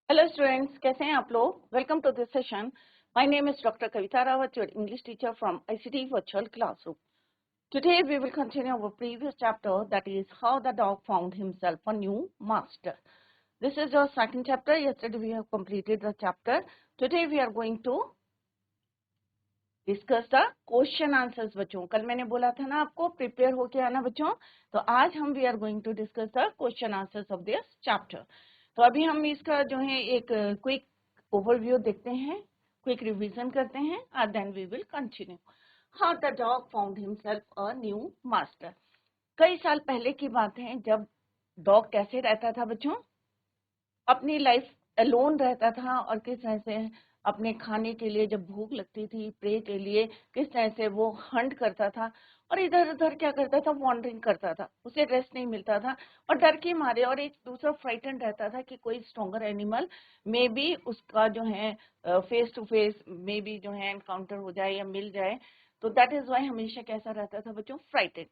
Hello students, कैसे हैं आप लोग? Welcome to this session. My name is Dr. Kavita Rawat, your English teacher from ICT Virtual Classroom. Today we will continue our previous chapter, that is how the dog found himself a new master. This is our second chapter. Yesterday we have completed the chapter. Today we are going to discuss the question answers बच्चों. कल मैंने बोला था ना आपको prepare होके आना बच्चों, तो आज हम we are going to discuss the question answers of this chapter. तो अभी हम इसका जो है एक क्विक ओवरव्यू देखते हैं, क्विक रिवीजन करते हैं और then we will continue. How the dog found himself a new master. कई साल पहले की बात है जब डॉग कैसे रहता था बच्चों, अपनी लाइफ अलोन रहता था और किस तरह से अपने खाने के लिए जब भूख लगती थी, प्रे के लिए किस तरह से वो हंट करता था और इधर उधर क्या करता था, वॉन्डरिंग करता था. उसे रेस्ट नहीं मिलता था और डर के मारे और एक दूसरा फ्राइटन रहता था कि कोई स्ट्रॉन्गर एनिमल मे बी उसका जो है face to face maybe जो है एनकाउंटर हो जाए या मिल जाए. तो दैट इज वाई हमेशा कैसा रहता था बच्चों, फ्राइटन.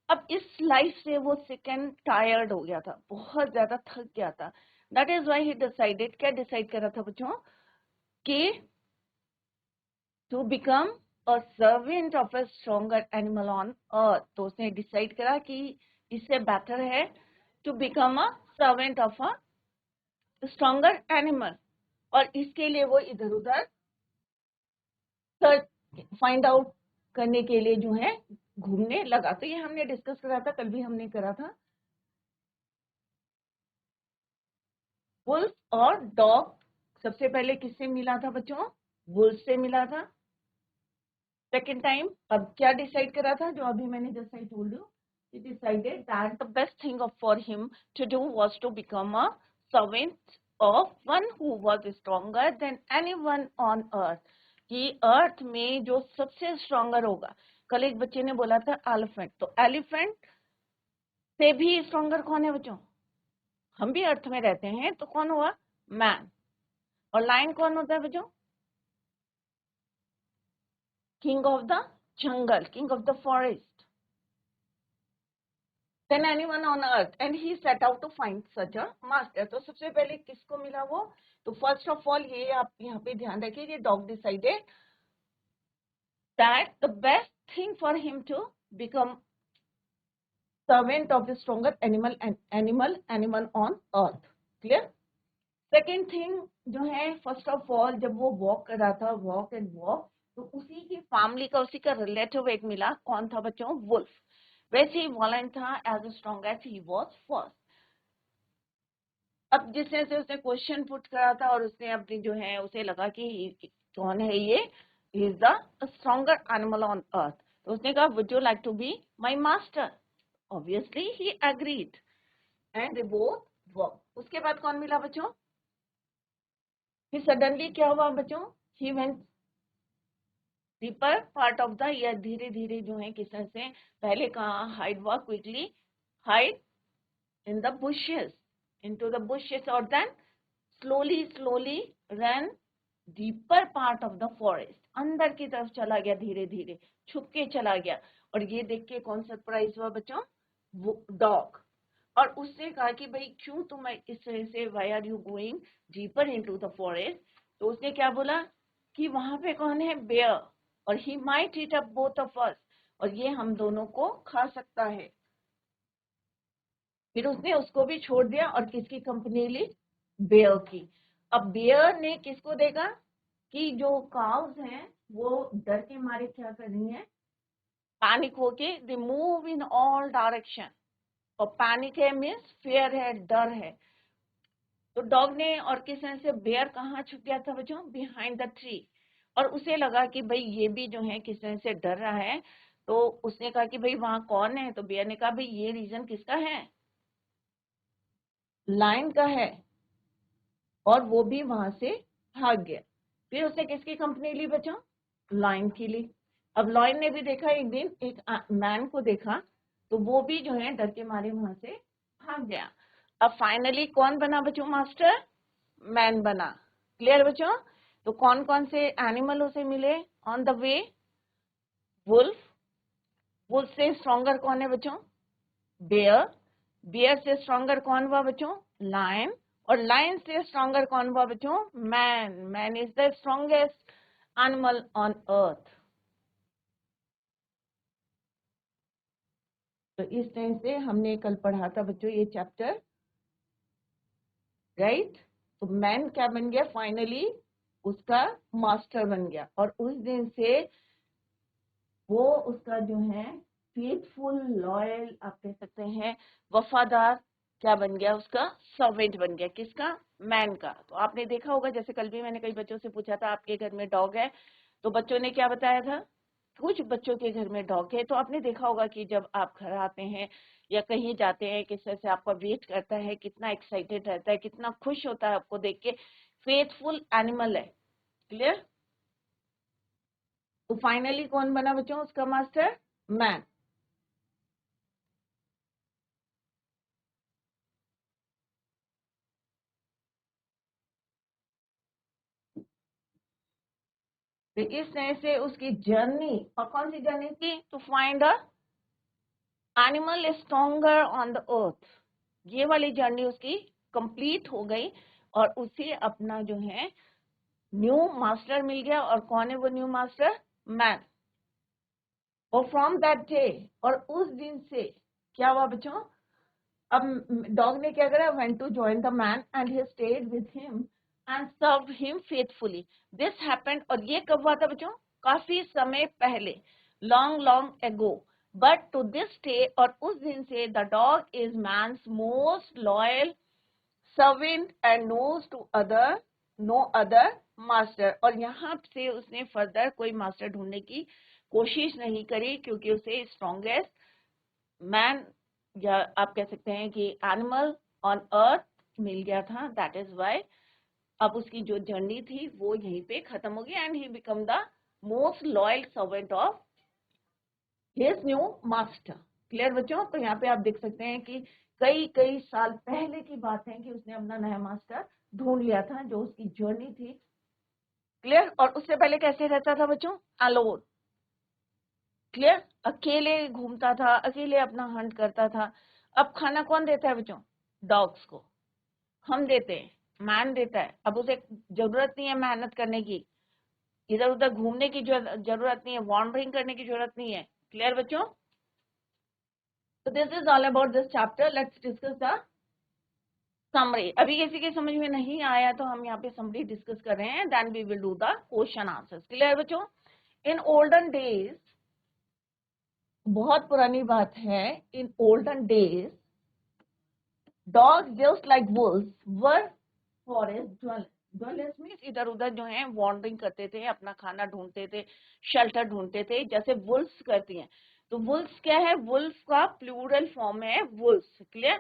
अब इस लाइफ से वो सिक एंड टायर्ड हो गया था, बहुत ज्यादा थक गया था. That is why he decided, क्या डिसाइड करा था बच्चों, कि to become a servant of a stronger animal on earth. तो उसने डिसाइड करा कि इससे बेटर है to become a servant of a stronger animal. और इसके लिए वो इधर उधर सर्च फाइंड आउट करने के लिए जो है घूमने लगा. तो ये हमने डिस्कस करा था, कल भी हमने करा था. वुल्फ और डॉग सबसे पहले किससे मिला था बच्चों, वुल्फ से मिला था सेकेंड टाइम. अब क्या डिसाइड करा था, जो अभी मैंने just I told you, he decided that the best thing for him to do was to become a servant of one who was stronger than anyone on earth. कि अर्थ में जो सबसे स्ट्रॉन्गर होगा. कल एक बच्चे ने बोला था एलिफेंट, तो एलिफेंट से भी स्ट्रॉन्गर कौन है बच्चों, हम भी अर्थ में रहते हैं तो कौन हुआ, मैन. और लायन कौन होता है बच्चों, king of the jungle, king of the forest, than anyone on earth, and he set out to find such a master. तो सबसे पहले किसको मिला वो, तो फर्स्ट ऑफ ऑल ये आप यहाँ पे ध्यान रखिए, ये dog decided that the best thing for him to become servant of the stronger animal on earth. Clear? Second thing जो है, फर्स्ट ऑफ ऑल जब वो वॉक कर रहा था, वॉक एंड वॉक, तो उसी की फैमिली का, उसी का रिलेटिव एक मिला. कौन था बच्चों, वुल्फ. वैसे ही वॉलेंट था as strong as he was first. अब जिस तरह से उसने क्वेश्चन पुट करा था और उसने अपनी जो है, उसे लगा कि कौन है ये, is the stronger animal on earth. तो उसने कहा would you like to be my master. Obviously he agreed and they both work. उसके बाद कौन मिला बच्चों, फिर सडनली क्या हुआ बच्चों, he went deeper part of the, या धीरे धीरे जो है किस तरह से, पहले कहा hide walk quickly, hide in the bushes, into the bushes, और then slowly ran deeper part of the forest. अंदर की तरफ चला गया, धीरे धीरे छुप के चला गया. और ये देख के कौन सरप्राइज हुआ बच्चों, वो डॉग. और उसने कहा कि भाई क्यों तुम इस तरह से, why are you going deeper into the forest. तो उसने क्या बोला कि वहां पे कौन है, बेयर, और he might eat up both of us, और ये हम दोनों को खा सकता है. फिर उसने उसको भी छोड़ दिया और किसकी कंपनी ली, बेयर की. अब बेयर ने किसको देखा कि जो काउस हैं वो डर के मारे क्या कर रही हैं, पैनिक होके, they move in all direction. और पैनिक है मीन्स फियर है, डर है. तो डॉग ने, और किस तरह से, बेयर कहाँ छुप गया था बच्चों, बिहाइंड द ट्री. और उसे लगा कि भाई ये भी जो है किस तरह से डर रहा है. तो उसने कहा कि भाई वहां कौन है, तो बेयर ने कहा भाई ये रीजन किसका है, लायन का है. और वो भी वहां से भाग गया. फिर उसने किसकी कंपनी ली बच्चों, लायन की ली. अब लायन ने भी देखा एक दिन एक मैन को देखा, तो वो भी जो है डर के मारे वहां से भाग गया. अब फाइनली कौन बना बच्चों मास्टर, मैन बना. क्लियर बच्चों. तो कौन कौन से एनिमल उसे मिले on the way, wolf. Wolf से स्ट्रॉन्गर कौन है बच्चों, बेयर. बियर से स्ट्रॉन्गर कौन हुआ बच्चों, लायन. और लायन से स्ट्रॉन्गर कौन हुआ बच्चों? Man. Man is the strongest animal on earth. तो इस तरह से हमने कल पढ़ा था बच्चों ये चैप्टर, राइट। तो मैन क्या बन गया? फाइनली उसका मास्टर बन गया, और उस दिन से वो उसका जो है फेथफुल, लॉयल, आप कह सकते हैं वफादार, क्या बन गया? उसका सर्वेंट बन गया। किसका? मैन का। तो आपने देखा होगा, जैसे कल भी मैंने कई बच्चों से पूछा था आपके घर में डॉग है, तो बच्चों ने क्या बताया था? कुछ बच्चों के घर में डॉग है, तो आपने देखा होगा कि जब आप घर आते हैं या कहीं जाते हैं, किस तरह से आपका वेट करता है, कितना एक्साइटेड रहता है, कितना खुश होता है आपको देख के। फेथफुल एनिमल है। क्लियर? तो फाइनली कौन बना बच्चों उसका मास्टर? मैन। तो इस तरह से उसकी जर्नी, और कौन सी जर्नी थी? To find a animal stronger on the earth. ये वाली जर्नी उसकी कंप्लीट हो गई, और उसे अपना जो है न्यू मास्टर मिल गया। और कौन है वो न्यू मास्टर? मैन। और फ्रॉम दैट डे, और उस दिन से क्या हुआ बच्चों? अब डॉग ने क्या करा? Went to join the man and he stayed with him and serve him faithfully. This happened, और ये कब हुआ था बच्चों? काफी समय पहले, long long ago. But to this day, और उस दिन से the dog is man's most loyal servant and knows to other no other master. और यहाँ से उसने फर्दर कोई मास्टर ढूंढने की कोशिश नहीं करी, क्योंकि उसे स्ट्रॉन्गेस्ट मैन, या आप कह सकते हैं कि एनिमल ऑन अर्थ मिल गया था। दैट इज वाई अब उसकी जो जर्नी थी वो यहीं पे खत्म हो गई, and he become the most loyal servant of his new master. Clear बच्चों? तो यहाँ पे आप देख सकते हैं कि कई कई साल पहले की बात है कि उसने अपना नया मास्टर ढूंढ लिया था, जो उसकी जर्नी थी। क्लियर? और उससे पहले कैसे रहता था बच्चों? अलोन। क्लियर? अकेले घूमता था, अकेले अपना हंट करता था। अब खाना कौन देता है बच्चों? डॉग्स को हम देते हैं, मैन देता है। अब उसे जरूरत नहीं है मेहनत करने की, इधर उधर घूमने की जरूरत नहीं है, वॉन्डरिंग करने की जरूरत नहीं है। क्लियर बच्चों? तो this is all about this chapter. Let's discuss the summary. अभी किसी के समझ में नहीं आया तो हम यहाँ पे समरी डिस्कस कर रहे हैं, then we will do the question answers. Clear बच्चों? इन ओल्डन डेज, बहुत पुरानी बात है, in olden days dogs just like wolves were forest dwellers. Dwellers means इधर उधर जो है वॉन्डरिंग करते थे, अपना खाना ढूंढते थे, शेल्टर ढूंढते थे, जैसे वुल्व्स करती हैं। तो वुल्व्स क्या है? वुल्फ का प्लूरल फॉर्म है wolves. Clear?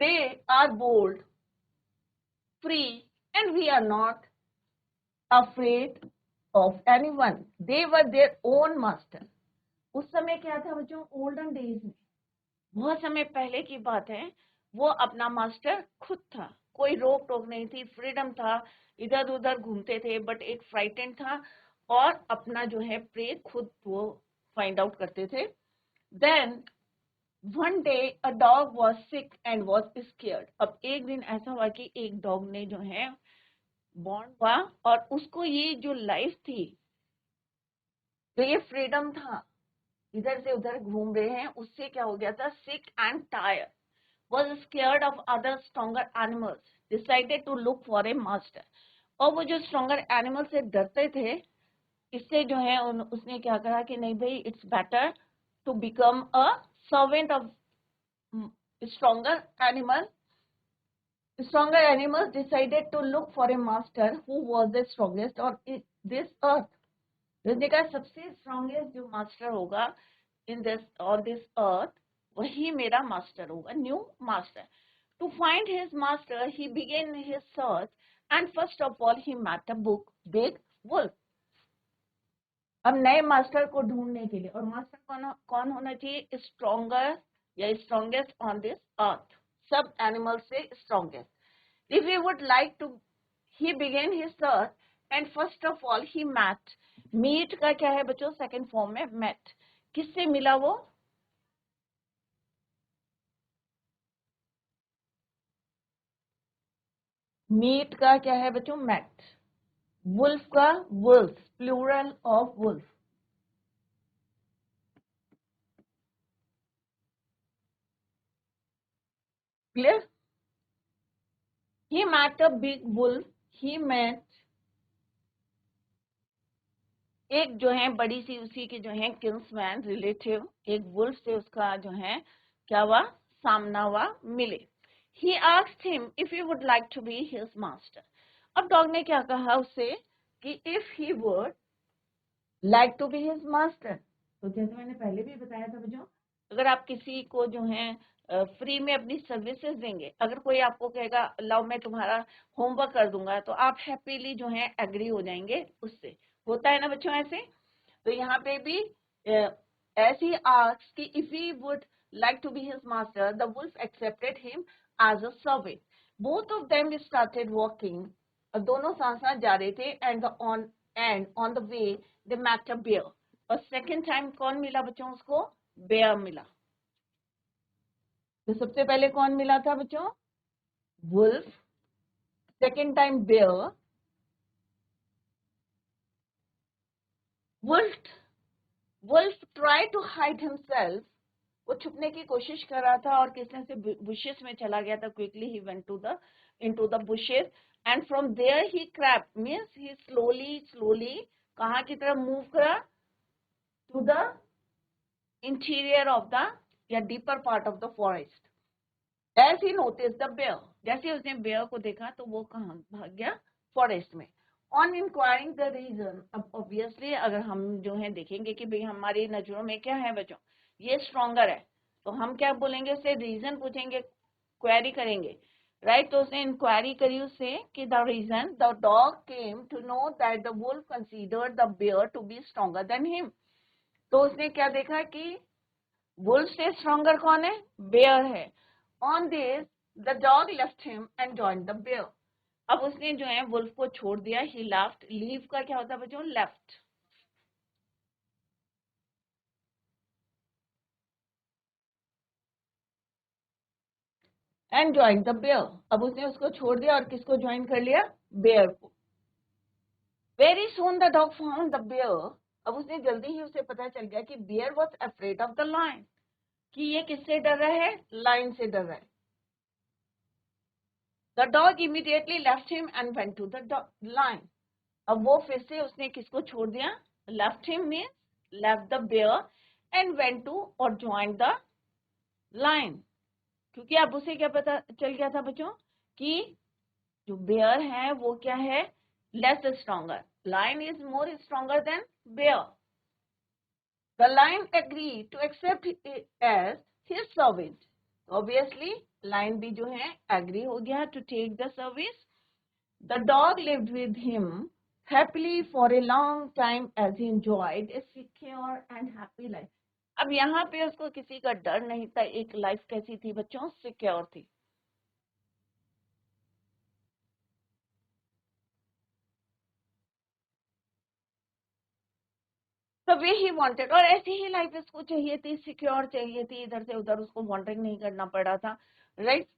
They are bold, free, and we are not afraid of anyone. They were their own master. उस समय क्या था बच्चों? ओल्डन डेज में, बहुत समय पहले की बात है, वो अपना मास्टर खुद था। कोई रोक टोक नहीं थी, फ्रीडम था, इधर उधर घूमते थे, बट एक फ्राइटेंड था, और अपना जो है प्रे खुद वो फाइंड आउट करते थे। Then one day a dog was sick and was scared. अब एक दिन ऐसा हुआ कि एक डॉग ने जो है बॉन्ड हुआ, और उसको ये जो लाइफ थी, तो ये फ्रीडम था, इधर से उधर घूम रहे हैं, उससे क्या हो गया था? Sick and tyre, was scared of other stronger animals, decided to look for a master. और वो जो स्ट्रॉन्गर एनिमल से डरते थे, इससे जो है उसने क्या कहा कि नहीं भाई, it's better to become a servant of stronger animal. Stronger animals decided to look for a master who was the strongest on this earth. उसने कहा सबसे स्ट्रॉन्गेस्ट जो मास्टर होगा in this on this earth, वही मेरा master होगा, new master. To find his master he began his search, and first of all he met a book big wolf. अब नए मास्टर को ढूंढने के लिए, और मास्टर कौन होना चाहिए? स्ट्रॉन्गर या स्ट्रॉन्गेस्ट ऑन दिस अर्थ, सब एनिमल से strongest. If he would like to, he began his search, and first of all he met. Meet का क्या है बच्चों? सेकंड फॉर्म में met. किससे मिला वो? मीट का क्या है बच्चों? मैट। वुल्फ का wolf, plural of wolf. Clear? He met a big wolf, he met एक जो है बड़ी सी उसी के जो है किल्समैन रिलेटिव, एक वुल्फ से उसका जो है क्या हुआ? सामना हुआ, मिले। He asked him if he would like to be his master. अब डॉग ने क्या कहा उससे कि if he would like to be his master. तो जैसे मैंने पहले भी बताया था बच्चों, अगर आप किसी को जो है फ्री में अपनी सर्विसेज देंगे, अगर कोई आपको कहेगा लाओ मैं तुम्हारा होमवर्क कर दूंगा, तो आप हैप्पीली जो है एग्री हो जाएंगे उससे। होता है ना बच्चों ऐसे? तो यहाँ पे भी ऐसी आस्क्स कि if he would like to be his master, the wolf accepted him as a servant. Both of them started walking. दोनों साथ साथ जा रहे थे, and on the way they met a bear. और सेकेंड टाइम कौन मिला बच्चों उसको? बेयर मिला। तो सबसे पहले कौन मिला था बच्चों? Wolf. Second time bear. Wolf wolf try to hide himself. वो छुपने की कोशिश कर रहा था और किसने से बुशेस में चला गया था। Quickly he went to the into the bushes and from there he crept, means he slowly slowly कहाँ की तरफ मूव करा? To the interior of the या deeper part of the forest. As he notice the bear, जैसे उसने bear को देखा तो वो कहाँ भाग गया? फॉरेस्ट में। ऑन इंक्वायरिंग द रीजन, अब ऑब्वियसली अगर हम जो है देखेंगे कि भाई हमारी नजरों में क्या है बच्चों, ये स्ट्रॉन्गर है, तो हम क्या बोलेंगे? उससे रीजन पूछेंगे, क्वेरी करेंगे, राइट? तो उसने इंक्वायरी करी उससे कि the reason the dog came to know that the wolf considered the bear to be stronger than him. तो उसने क्या देखा कि वुल्फ से स्ट्रॉन्गर कौन है? बेयर है। On this the dog left him and join the bear. अब उसने जो है वुल्फ को छोड़ दिया। ही लेफ्ट, लीव का क्या होता है बच्चों? Left. And join the bear. अब उसने उसको छोड़ दिया और किसको ज्वाइन कर लिया? बेयर को। Very soon the dog found the bear. अब उसने जल्दी ही उसे पता चल गया कि bear was afraid of the lion, कि ये किससे डर रहा है? लायन से डर रहा है। The dog immediately left him and went to the lion. अब वो फिर से उसने किसको छोड़ दिया? Left him means left the bear and went to और ज्वाइन द लायन। क्योंकि अब उसे क्या पता चल गया था बच्चों कि जो बेयर है वो क्या है? Less stronger. Lion is more stronger than bear. The lion agree to accept as his servant. Obviously lion भी जो है एग्री हो गया to take the service. The dog lived with him happily for a long time as he enjoyed a secure and happy life. अब यहाँ पे उसको किसी का डर नहीं था। एक लाइफ कैसी थी बच्चों? सिक्योर थी। तो वे ही वांटेड, और ऐसी ही लाइफ इसको चाहिए थी, सिक्योर चाहिए थी, इधर से उधर उसको वॉन्डरिंग नहीं करना पड़ा था, right?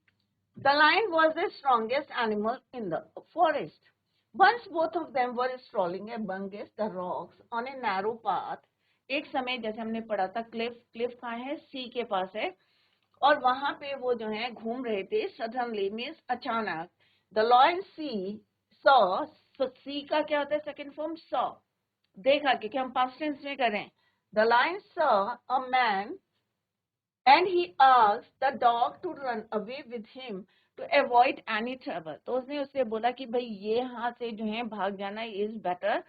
The lion was the strongest animal in the forest. Once both of them were strolling amongst the rocks on a narrow path. एक समय जैसे हमने पढ़ा था, क्लिफ, क्लिफ कहाँ है? सी के पास है, और वहां पे वो जो है घूम रहे थे। सडनली मीन्स अचानक। द लॉयन सी सॉ, सी का क्या होता है सेकंड फॉर्म? सॉ, देखा, क्योंकि हम पास्ट टेंस में करें। The lion saw a man and he asked the dog to run away with him to avoid any trouble. तो उसने उससे बोला कि भाई ये यहाँ से जो है भाग जाना is better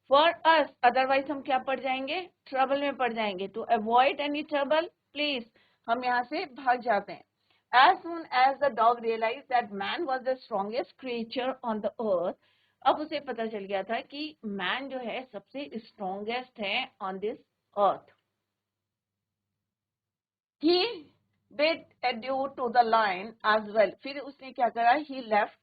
for us, otherwise हम क्या पड़ जाएंगे? ट्रबल में पड़ जाएंगे। To avoid any trouble, please हम यहाँ से भाग जाते हैं। As soon as the dog realized that man was the strongest creature on the earth, अब उसे पता चल गया था कि मैन जो है सबसे स्ट्रॉन्गेस्ट है on this earth. He bid adieu to the lion as well. फिर उसने क्या करा? He left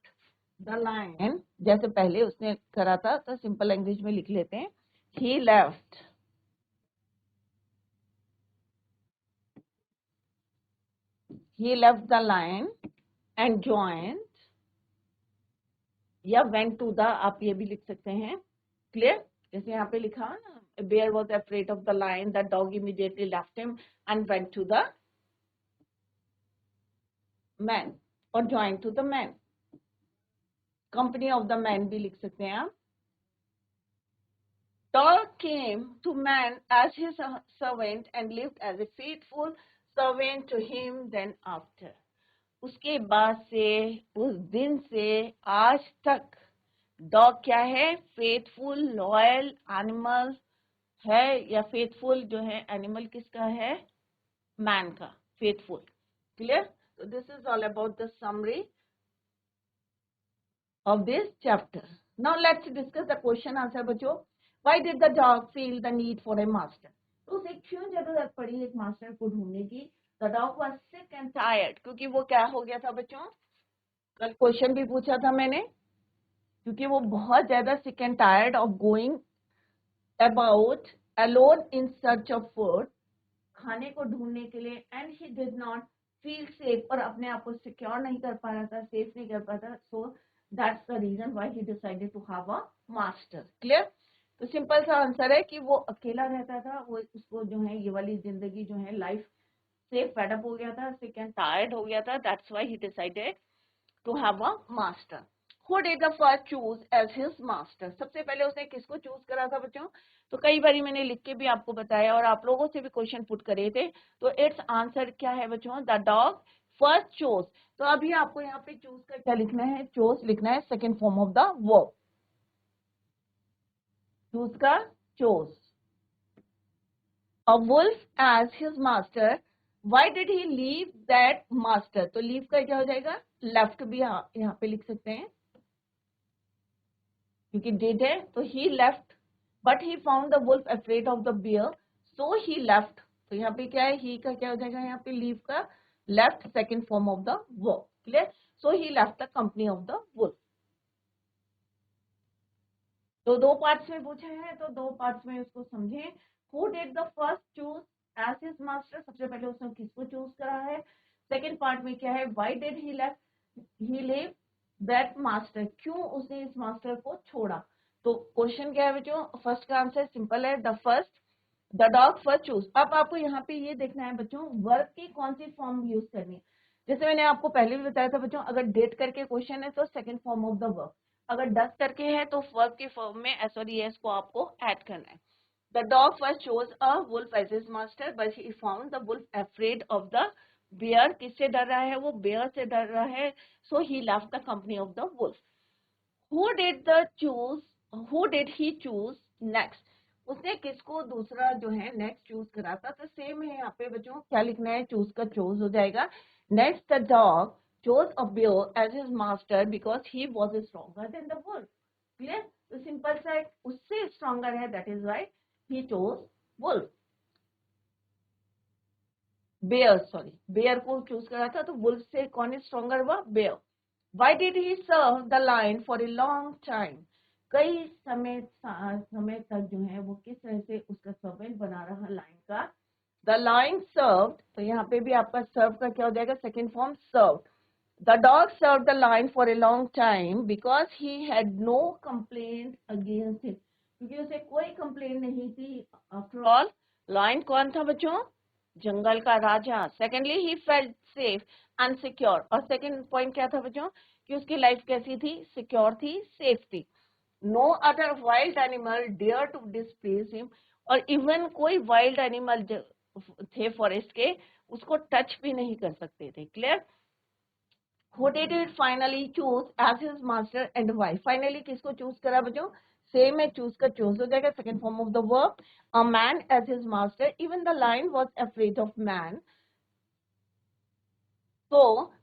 the lion, जैसे पहले उसने करा था, तो सिंपल लैंग्वेज में लिख लेते हैं। He left the lion and joined या वेंट टू द, आप ये भी लिख सकते हैं। क्लियर? जैसे यहाँ पे लिखा ना, bear was afraid of the lion, the dog immediately left him and went to the man और join to the man. Company of the man भी लिख सकते हैं आप। Dog came to man as his servant and lived as a faithful servant to him then after. उसके बाद से, उस दिन से आज तक डॉग क्या है? फेथफुल लॉयल एनिमल है, या फेथफुल जो है एनिमल किसका है? मैन का, फेथफुल। क्लियर? तो this is all about the summary of this chapter. Now let's discuss the question answer बच्चों। Why did the dog feel the need for a master? तो उसे क्यों जरूरत पड़ी एक मास्टर को ढूंढने की? The dog was sick and tired, क्योंकि वो क्या हो गया था बच्चों? कल क्वेश्चन भी पूछा था मैंने, क्योंकि वो बहुत ज्यादा sick and tired of going about alone in search of food, खाने को ढूंढने के लिए, and he did not feel safe, और अपने आप को सिक्योर नहीं कर पा रहा था, सेफ नहीं कर पा रहा था। So that's the reason why he decided to have a master. Clear? तो सिंपल सा आंसर है कि वो अकेला रहता था, वो उसको जो है ये वाली जिंदगी जो है लाइफ से फेड अप हो गया था, सिक एंड टायर्ड हो गया था। That's why he decided to have a master. Who did the first choose as his master? सबसे पहले उसने किसको चूज करा था बच्चों? तो कई बारी मैंने लिख के भी आपको बताया और आप लोगों से भी क्वेश्चन पुट करे थे। तो इट्स आंसर क्या है बच्चों? The dog first chose. तो अभी आपको यहाँ पे चूज का क्या लिखना है? चोज लिखना है, second form of the verb. Choose का chose. A wolf as his master. Why did he leave that master? तो लीव का क्या हो जाएगा? लेफ्ट भी यहाँ पे लिख सकते हैं, क्योंकि did है तो he left, but he found the wolf afraid of the bear, so he left। तो यहाँ पे क्या है? he का क्या हो जाएगा? यहाँ पे leave का left, second form of the verb। Clear? so he left the company of the wolf। तो दो पार्ट्स में पूछा है, तो दो पार्ट्स में उसको समझें। Who did the first choose as his master? सबसे पहले उसने किसको चूज करा है। सेकेंड पार्ट में क्या है? Why did he leave that master? क्यों उसने इस मास्टर को छोड़ा? तो क्वेश्चन क्या है बच्चों? फर्स्ट का आंसर सिंपल है, the first, the dog first choose. अब आपको यहाँ पे ये देखना है बच्चों, वर्ब की कौन सी फॉर्म यूज करनी है। जैसे मैंने आपको पहले भी बताया था बच्चों, अगर डेट करके क्वेश्चन है तो second form of the verb, अगर डस करके है तो वर्ब के फॉर्म में एस और एस को आपको ऐड करना है। The dog first chose a wolf as his master, but he found the wolf afraid of the bear. किससे डर रहा है? वो बेयर से डर रहा है। So he left the company of the wolf. Who did the choose? Who did he choose next? उसने किसको दूसरा जो है नेक्स्ट चूज करा था? तो सेम है यहाँ पे बच्चों, क्या लिखना है? चूज का चूज हो जाएगा। Next the dog chose a bear as his master because he was stronger than the wolf। Clear? तो सिंपल सा उससे स्ट्रॉन्गर है, that is why he chose wolf। Bear, sorry, bear को चूज करा था, तो वुल्फ से कौन स्ट्रॉन्गर हुआ? Bear. Why did he serve the lion for a long time? कई समय तक जो है वो किस तरह से उसका सर्वेंट बना रहा लाइन का? The lion served, तो यहाँ पे भी आपका सर्व का क्या हो जाएगा? Second form serve. The dog served the lion for a long time because he had no complaint against him। क्योंकि उसे कोई कंप्लेन नहीं थी। आफ्टर ऑल लायन कौन था बच्चों? जंगल का राजा। Secondly he felt safe and secure. और सेकेंड पॉइंट क्या था बच्चों? कि उसकी लाइफ कैसी थी? सिक्योर थी, सेफ थी। No other wild animal dare to displace him. और इवन कोई वाइल्ड एनिमल थे फॉरेस्ट के, उसको टच भी नहीं कर सकते थे। Clear? Who did it finally choose as his master and why? Finally किसको चूज करा बच्चों? सेम है, चूज का चूज हो जाएगा, second form of the verb. A man as his master, even the lion was afraid of man, so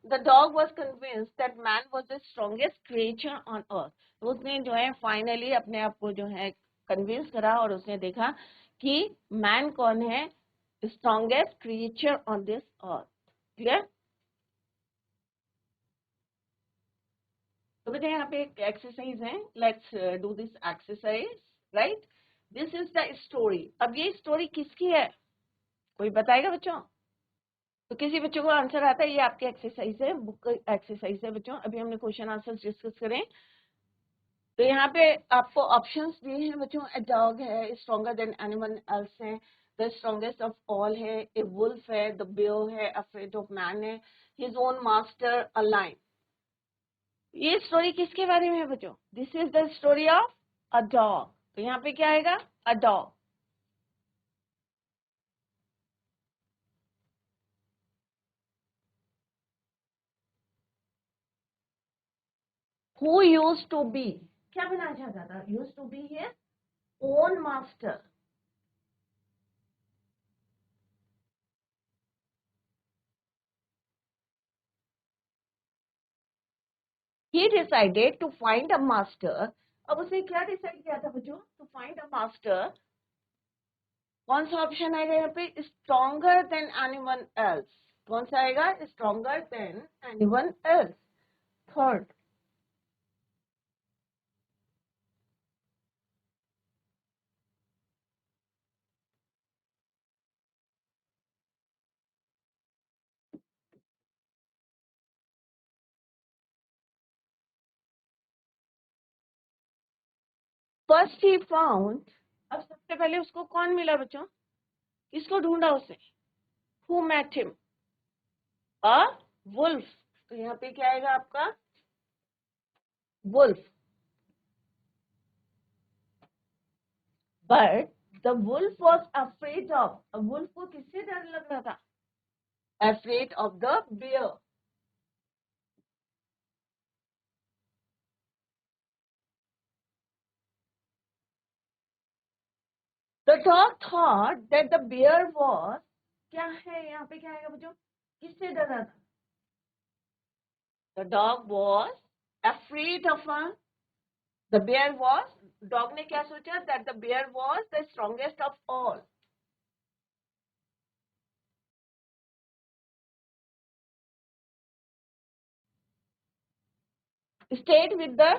the dog was convinced that man was the strongest creature on earth। तो उसने जो है finally अपने आप को जो है convince करा और उसने देखा कि मैन कौन है? Strongest creature on this earth. Clear? तो बेटा यहाँ पे एक एक्सरसाइज है, let's do this exercise. Right, this is the story. अब ये स्टोरी किसकी है? कोई बताएगा बच्चों? तो किसी बच्चों को आंसर आता है? ये आपकी एक्सरसाइज है, बुक एक्सरसाइज है बच्चों। अभी हमने क्वेश्चन आंसर डिस्कस करें। तो यहाँ पे आपको ऑप्शंस दिए हैं बच्चों, ए डॉग है, स्ट्रॉन्गर देन एनिमल एल्स है, द स्ट्रॉन्गेस्ट ऑफ ऑल है, ए वुल्फ है, द बियर है, अफ्रेड ऑफ मैन है, his own master a lion. ये स्टोरी किसके बारे में है बच्चों? This is the story of a dog. तो यहाँ पे क्या आएगा? A dog. Who used to be, क्या बनाना चाहता था? Used to be his own master. He decided to find a master. अब उसने क्या डिसाइड किया था बच्चों? To find a master. कौन सा ऑप्शन आएगा यहाँ पे? Stronger than anyone else. कौन सा आएगा? Stronger than anyone else, third. First he found, अब सबसे पहले उसको कौन मिला बच्चों? किसको ढूंढा उसे? Who met him? A wolf. तो यहाँ पे क्या आएगा आपका? Wolf. But the wolf was afraid of, wolf को किससे डर लग रहा था? Afraid of the bear. The dog thought that the bear was, क्या है यहाँ पे? क्या आएगा बच्चों? किससे डर रहा था? The dog was afraid of a, the bear was, dog ने क्या सोचा? That the bear was the strongest of all. Stayed with the,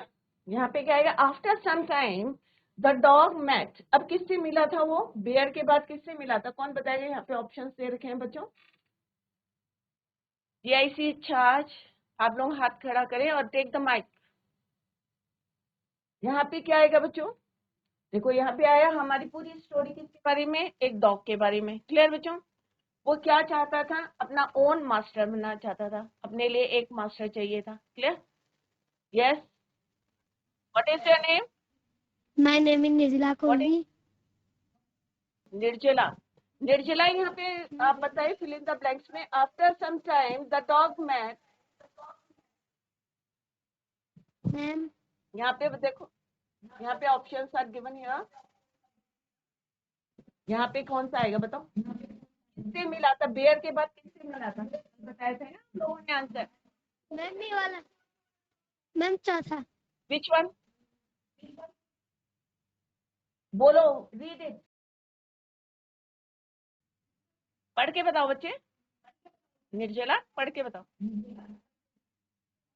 यहाँ पे क्या आएगा? After some time the dog met, अब किससे मिला था वो? बेयर के बाद किससे मिला था? कौन बताएगा? यहाँ पे ऑप्शंस दे रखे हैं बच्चों। DIC चार्ज, आप लोग हाथ खड़ा करें और टेक द माइक। यहाँ पे क्या आएगा बच्चों? देखो यहाँ पे आया हमारी पूरी स्टोरी किसके बारे में? एक डॉग के बारे में। क्लियर बच्चों? वो क्या चाहता था? अपना ओन मास्टर बनना चाहता था, अपने लिए एक मास्टर चाहिए था। Clear? Yes. What is your name? My name is Nizla what is? Kolvi. Nirjala. Nirjala यहाँ पे आप बताइए, फिल इन द ब्लैंक्स में। After some time the dog met, Ma'am, यहाँ पे देखो, यहाँ पे ऑप्शंस आर गिवन हियर। यहाँ पे कौन सा आएगा बताओ? किससे मिला था? बेयर के बाद किससे मिला था? बताए थे ना लोगों ने आंसर। ma'am ये वाला, ma'am चौथा। Which one? बोलो, रीड इट, पढ़ के बताओ बच्चे। निर्जला पढ़ के बताओ।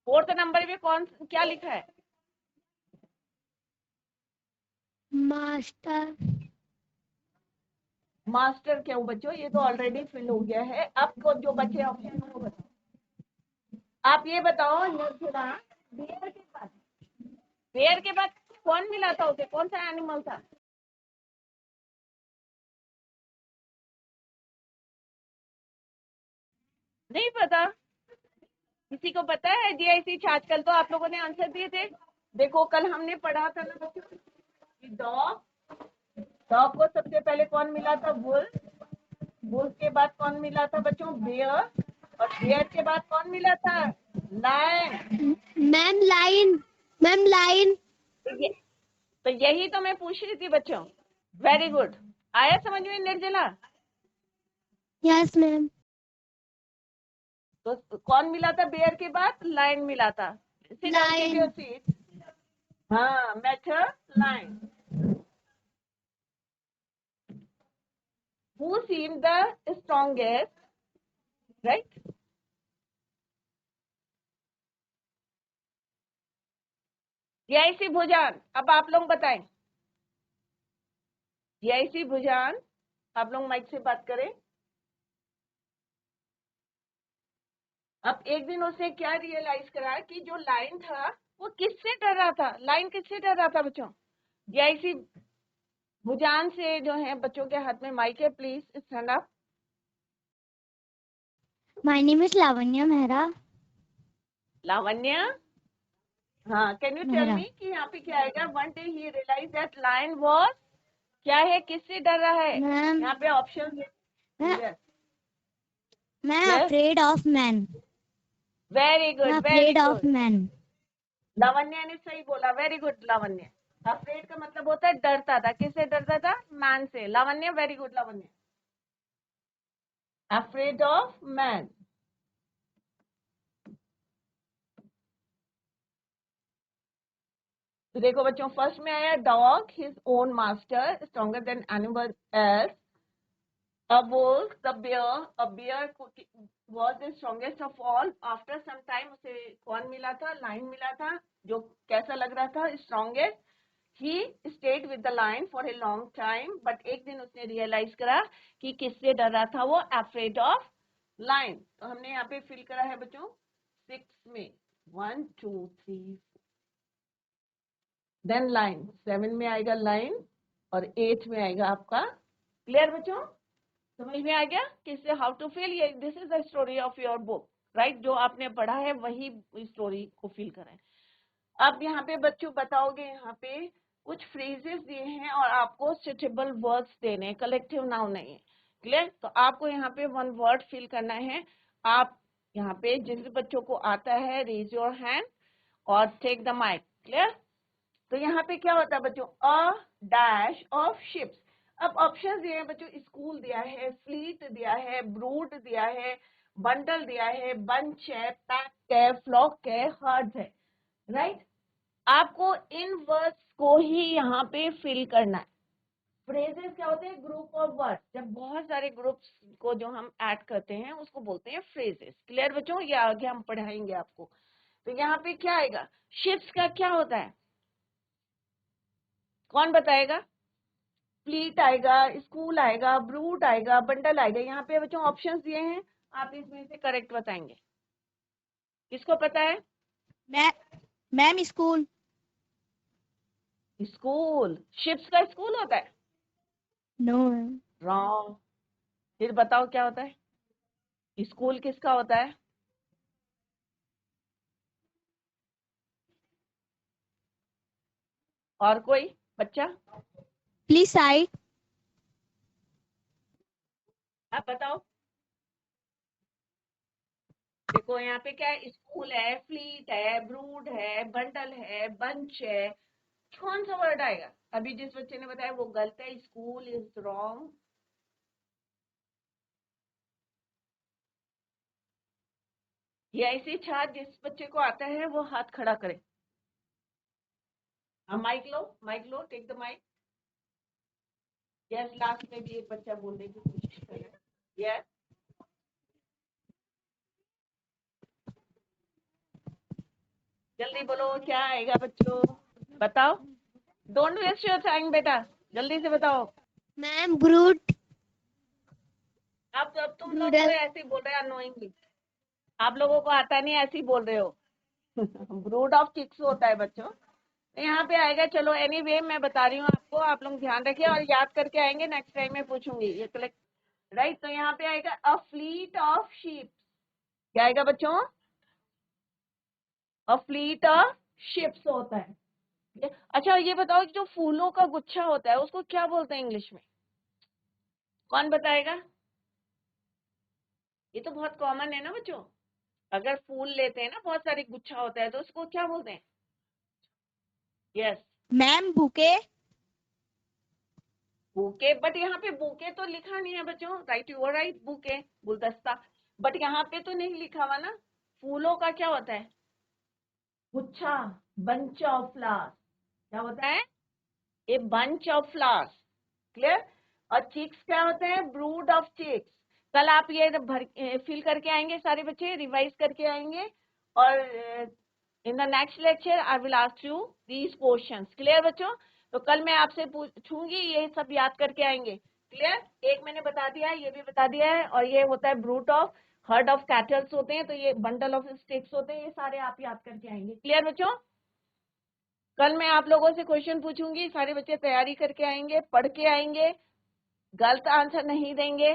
फोर्थ नंबर पे कौन क्या लिखा है? मास्टर। मास्टर क्यों बच्चों? ये तो ऑलरेडी फिल हो गया है। अब जो बचे ऑप्शन वो बताओ। आप ये बताओ निर्जला, बेयर के बाद कौन मिला था उसे? कौन सा एनिमल था? नहीं पता? किसी को पता है? DIC आजकल तो आप लोगों ने आंसर दिए थे। देखो कल हमने पढ़ा था ना बच्चों, डॉग, डॉग को सबसे पहले कौन मिला था? वुल्फ। वुल्फ के बाद कौन मिला था बच्चों? बेयर। और बेयर के बाद कौन मिला था? Lion. Ma'am lion, ma'am lion. तो यही तो मैं पूछ रही थी बच्चों। Very good. आया समझ में निर्जला? Yes ma'am. तो कौन मिला था बेयर के बाद? लायन मिला था। Sit down, take your line. Seat. हाँ, method lion. Who seemed the strongest, right? DIC भुजान, अब आप लोग बताएं। DIC भुजान, आप लोग माइक से बात करें। अब एक दिन उसने क्या रियलाइज करा कि जो लाइन था वो किससे डर रहा था? लायन किससे डर रहा था बच्चों? या इसी भुजान से जो है बच्चों के हाथ में माइक है, please stand up. My name is Lavanya Mehra. Lavanya, हाँ, can you tell Mehra. Me कि यहाँ पे क्या आएगा? One day he realize that lion was, क्या है, किससे डर रहा है? मैम यहाँ पे ऑप्शन मैं यस मैं yes, afraid of men. Very मैं good very afraid of good, men. Lavanya ने सही बोला, वेरी गुड लावण्य। अफ्रेड का मतलब होता है डरता था, किससे डरता था? मैन से। Lavanya, very good Lavanya, afraid of man. तो देखो बच्चों, फर्स्ट में आया dog, his own master, stronger than animal else. A wolf, the bear, a bear was the strongest of all. After some time उसे कौन मिला था? लाइन मिला था, जो कैसा लग रहा था? Strongest. He stayed with the lion for a long time, but एक दिन उसने रियलाइज करा कि किससे डर रहा था वो? afraid of lion। तो हमने यहाँ पे फिल करा है बच्चों 6 में, 1 2 3, देन लाइन 7 में आएगा लाइन, और 8 में आएगा आपका। क्लियर बच्चों? समझ में आ गया किससे हाउ टू फील? ये this is the story of your book, right? जो आपने पढ़ा है वही स्टोरी को फील करें। अब यहाँ पे बच्चों बताओगे, यहाँ पे कुछ फ्रेजेस दिए हैं और आपको सुटेबल वर्ड्स देने हैं, कलेक्टिव नाउन नहीं है। क्लियर? तो आपको यहाँ पे वन वर्ड फील करना है। आप यहाँ पे जिन बच्चों को आता है रेज योर हैंड और टेक द माइक। क्लियर? तो यहाँ पे क्या होता है बच्चों? A dash of ships. अब ऑप्शन दिए हैं बच्चों, स्कूल दिया है, फ्लीट दिया है, ब्रूड दिया है, बंडल दिया है, बंच है, पैक है, फ्लॉक है, हर्ड है, राइट? आपको इन वर्ड्स को ही यहाँ पे फिल करना है। फ्रेजेस क्या होते हैं? Group of words. जब बहुत सारे ग्रुप्स को जो हम ऐड करते हैं उसको बोलते हैं फ्रेजेस। क्लियर बच्चों? ये आगे हम पढ़ाएंगे आपको। तो यहाँ पे क्या आएगा? शिप्स का क्या होता है? कौन बताएगा? फ्लीट आएगा, स्कूल आएगा, ब्रूड आएगा, बंडल आएगा। यहाँ पे बच्चों ऑप्शंस दिए हैं, आप इसमें से करेक्ट बताएंगे। किसको पता है? Ma'am school. स्कूल। शिप्स का स्कूल होता है? नो। रॉन्ग। फिर बताओ क्या होता है? स्कूल किसका होता है? और कोई बच्चा? Please side. आप बताओ। देखो यहाँ पे क्या है? स्कूल है, फ्लीट है, ब्रूड है, बंडल है, बंच है। कौन सा वर्ड आएगा? अभी जिस बच्चे ने बताया वो गलत है, स्कूल इज रॉन्ग। ये ऐसी छात्र जिस बच्चे को आता है वो हाथ खड़ा करे। माइक लो, माइक लो, take the mike. Yes, last में भी एक बच्चा बोलने की कोशिश कर रहा है। यस, जल्दी बोलो क्या आएगा बच्चों, बताओ। डोंट वेस्ट योर टाइम बेटा, जल्दी से बताओ। Ma'am brute. अब तुम लोग तो ब्रूडल। ऐसे ही बोल रहे हो अनोइंगली। आप लोगों को आता नहीं, ऐसे ही बोल रहे हो। ब्रूड ऑफ चिक्स होता है बच्चों। तो यहाँ पे आएगा, चलो एनीवे मैं बता रही हूँ आपको, आप लोग ध्यान रखिए और याद करके आएंगे, नेक्स्ट टाइम मैं पूछूंगी ये कलेक्ट, राइट? तो यहाँ पे आएगा अ फ्लीट ऑफ शिप्स। क्या आएगा बच्चों? अ फ्लीट ऑफ शिप्स होता है। अच्छा ये बताओ कि जो फूलों का गुच्छा होता है उसको क्या बोलते हैं इंग्लिश में? कौन बताएगा? ये तो बहुत कॉमन है ना बच्चों। अगर फूल लेते हैं ना, बहुत सारे गुच्छा होता है, तो उसको क्या बोलते हैं? Yes, ma'am bouquet. Bouquet. But यहाँ पे बुके तो लिखा नहीं है बच्चों, right? You are right, bouquet गुलदस्ता। बट यहाँ पे तो नहीं लिखा हुआ ना। फूलों का क्या होता है? गुच्छा, बंच ऑफ फ्लावर्स। क्या होता है? A bunch of flowers. Clear? और चिक्स क्या होते हैं? Brood of chicks. कल आप ये फिल करके आएंगे, सारे बच्चे रिवाइज करके आएंगे, और in the next lecture I will ask you these questions. Clear बच्चों? तो कल मैं आपसे पूछूंगी, ये सब याद करके आएंगे। क्लियर? एक मैंने बता दिया है, ये भी बता दिया है, और ये होता है brute of, heard of kettles होते हैं, तो ये बंडल ऑफ स्टिक्स होते हैं, ये सारे आप याद करके आएंगे। क्लियर बच्चों? कल मैं आप लोगों से क्वेश्चन पूछूंगी, सारे बच्चे तैयारी करके आएंगे, पढ़ के आएंगे, गलत आंसर नहीं देंगे।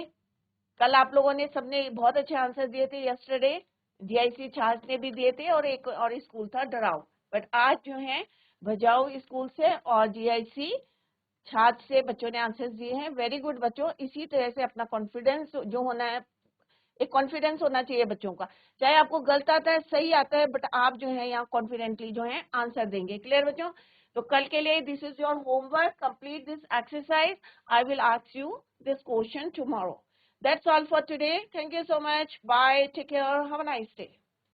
कल आप लोगों ने सबने बहुत अच्छे आंसर दिए थे, यस्टरडे जीआईसी छाछ ने भी दिए थे, और एक और स्कूल था डराव। बट आज जो है भजाऊ स्कूल से और जीआईसी छाछ से बच्चों ने आंसर्स दिए हैं। वेरी गुड बच्चों, इसी तरह से अपना कॉन्फिडेंस जो होना है, एक कॉन्फिडेंस होना चाहिए बच्चों का। चाहे आपको गलत आता है सही आता है, बट आप जो है यहाँ कॉन्फिडेंटली जो है आंसर देंगे। क्लियर बच्चों? तो कल के लिए this is your homework, complete this exercise. I will ask you this question tomorrow. That's all for today. Thank you so much, bye, take care, have a nice day.